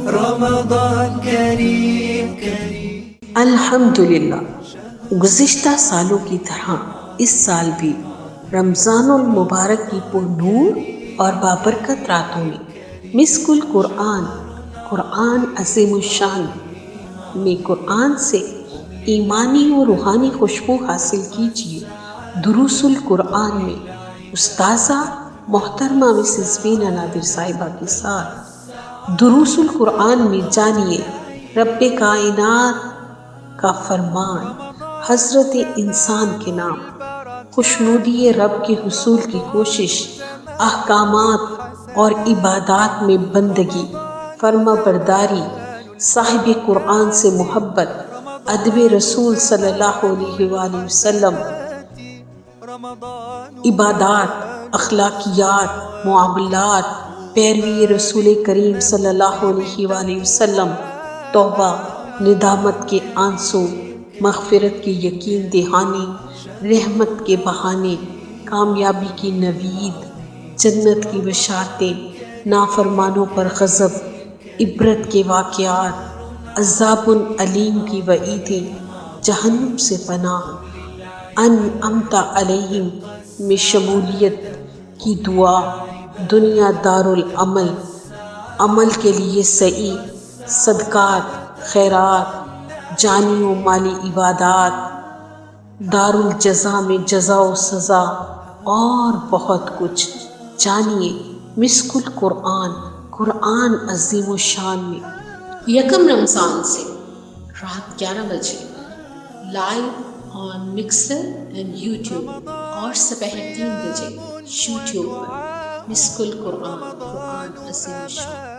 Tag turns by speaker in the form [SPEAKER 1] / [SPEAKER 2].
[SPEAKER 1] رمضان کریم
[SPEAKER 2] الحمدللہ، گزشتہ سالوں کی طرح اس سال بھی رمضان المبارک کی پر نور اور بابرکت راتوں میں مسک القرآن، قرآن عظیم الشان میں قرآن سے ایمانی و روحانی خوشبو حاصل کیجیے۔ دروس القرآن میں استاذہ محترمہ مسز بینا نادر صاحبہ کے ساتھ دروس القرآن میں جانیے رب کائنات کا فرمان، حضرت انسان کے نام، خوشنودی رب کے حصول کی کوشش، احکامات اور عبادات میں بندگی، فرما برداری، صاحب قرآن سے محبت، ادب رسول صلی اللہ علیہ وآلہ وسلم، عبادات، اخلاقیات، معاملات، پیروی رسول کریم صلی اللہ علیہ وآلہ وسلم، توبہ، ندامت کے آنسو، مغفرت کی یقین دہانی، رحمت کے بہانے، کامیابی کی نوید، جنت کی بشارتیں، نافرمانوں پر غضب، عبرت کے واقعات، عذاب علیم کی وعیدیں، جہنم سے پناہ، انعمت علیہم میں شمولیت کی دعا، دنیا دار العمل، عمل کے لیے سعی، صدقات، خیرات، جانی و مالی عبادات، دار الجزا میں جزا و سزا اور بہت کچھ جانیے مسک القرآن، قرآن عظیم الشان میں یکم رمضان سے رات 11 بجے live on mixer and YouTube اور صبح 3 بجے یوٹیوب پر مسک القرآن، قرآن عظیم الشان۔